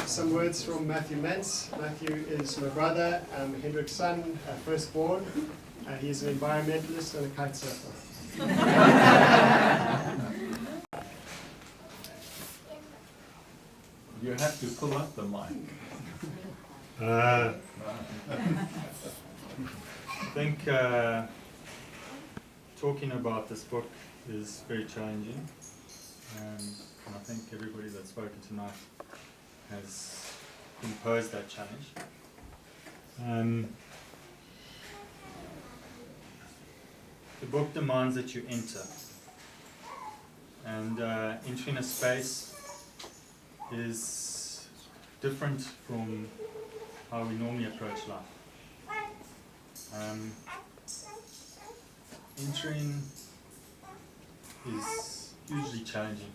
some words from Matthew Mentz. Matthew is my brother, Hendrik's son, firstborn. He's an environmentalist and a kite surfer. You have to pull up the mic. I think talking about this book is very challenging, and I think everybody that's spoken tonight has imposed that challenge. The book demands that you enter, and entering a space is different from how we normally approach life. Entering is hugely challenging,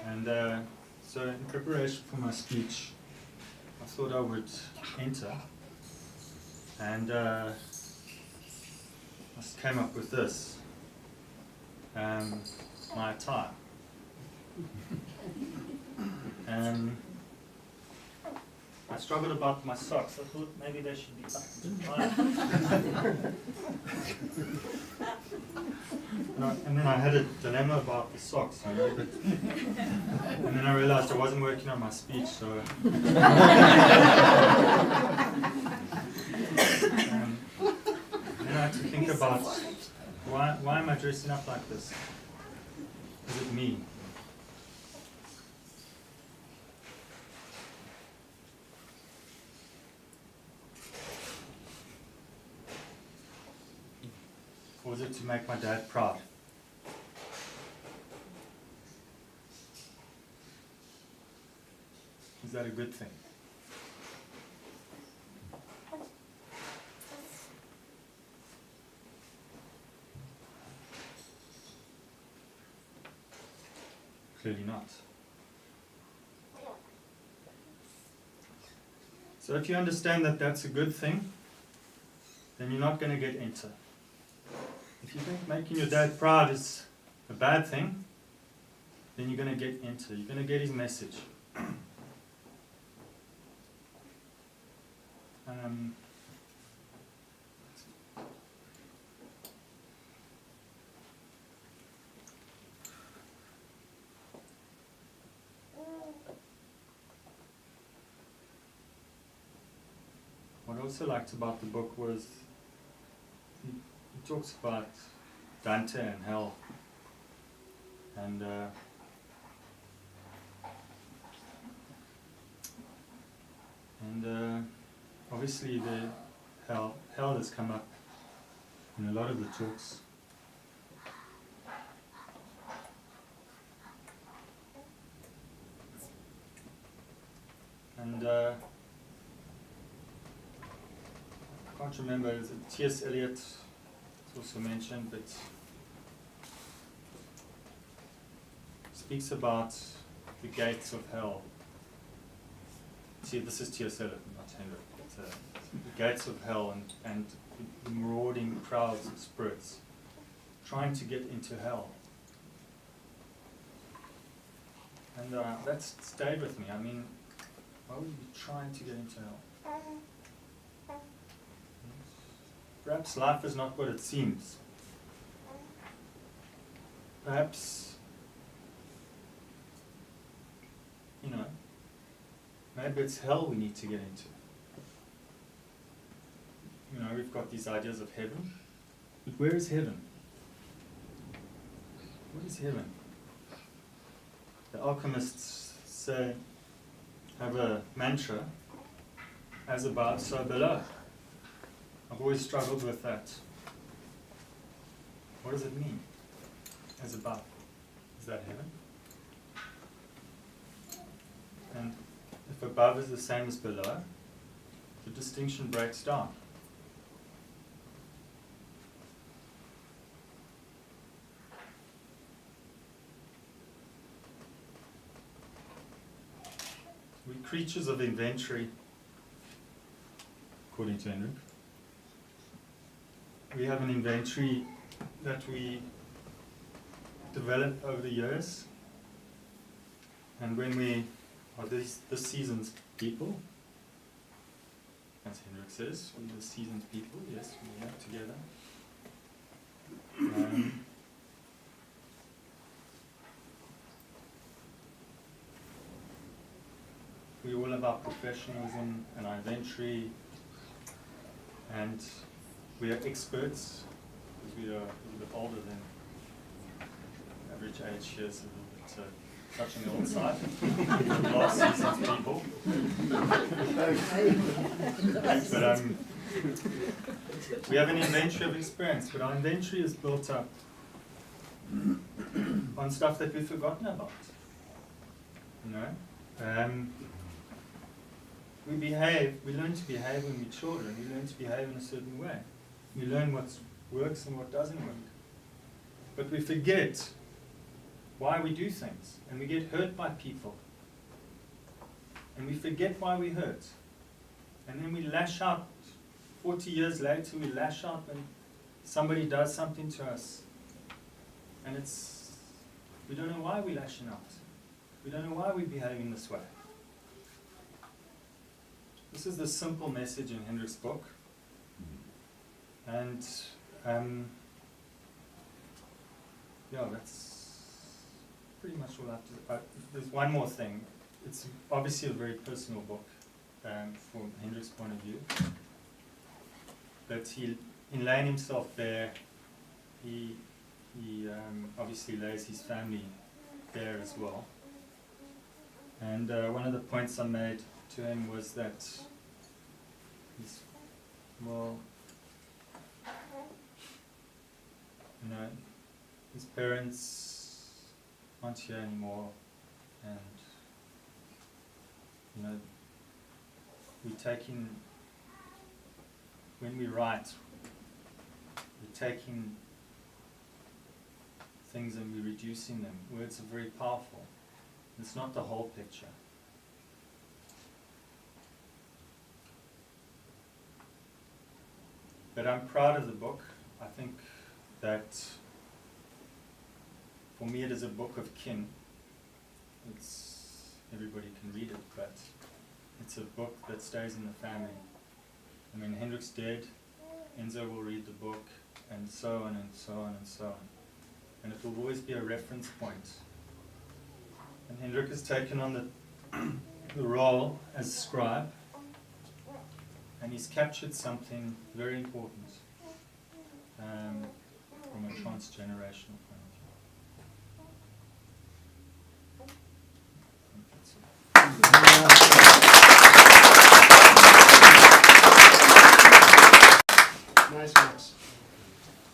and so in preparation for my speech I thought I would enter, and I just came up with this, my attire. I struggled about my socks. I thought maybe they should be buttoned. And then I had a dilemma about the socks, but and then I realized I wasn't working on my speech, so then I had to think about why am I dressing up like this? Is it me? Or was it to make my dad proud? Is that a good thing? Clearly not. So if you understand that that's a good thing, then you're not going to get enter. If you think making your dad proud is a bad thing, then you're going to get enter. You're going to get his message. What I also liked about the book was he talks about Dante and hell, and obviously the hell has come up in a lot of the talks. And I can't remember, is it T.S. Eliot also mentioned, but speaks about the gates of hell. See, this is T.S. Eliot, not Hendrik. The gates of hell and the marauding crowds of spirits trying to get into hell. And that's stayed with me. I mean, why would you be trying to get into hell? Perhaps life is not what it seems. Perhaps, maybe it's hell we need to get into. We've got these ideas of heaven, but where is heaven? What is heaven? The alchemists say, have a mantra, as above, so below. I've always struggled with that. What does it mean? As above. Is that heaven? And if above is the same as below, the distinction breaks down. We're creatures of inventory, according to Hendrik. We have an inventory that we develop over the years, And when we are this season's people, as Hendrik says, we're the seasoned people, yes, we are together. We all have our professionalism and our inventory, and we are experts because we are a little bit older than average age here, so a little bit touching the old side. Last season's people. But we have an inventory of experience, but our inventory is built up on stuff that we've forgotten about. You know? We learn to behave when we're children, we learn to behave in a certain way. We learn what works and what doesn't work. But we forget why we do things, and we get hurt by people. And we forget why we hurt. And then we lash out. 40 years later, we lash out when somebody does something to us. And we don't know why we're lashing out. We don't know why we're behaving this way. This is the simple message in Hendrik's book. And yeah, that's pretty much all I have to. There's one more thing. It's obviously a very personal book from Hendrik's point of view. But in laying himself bare, he obviously lays his family bare as well. And one of the points I made to him was that his parents aren't here anymore, and when we write, we're taking things and we're reducing them. Words are very powerful. It's not the whole picture. But I'm proud of the book. I think that for me it is a book of kin. Everybody can read it, but it's a book that stays in the family. I mean, Hendrik's dead, Enzo will read the book, and so on and so on and so on. And it will always be a reference point. And Hendrik has taken on the role as scribe, and he's captured something very important from a transgenerational point of view. I think that's it.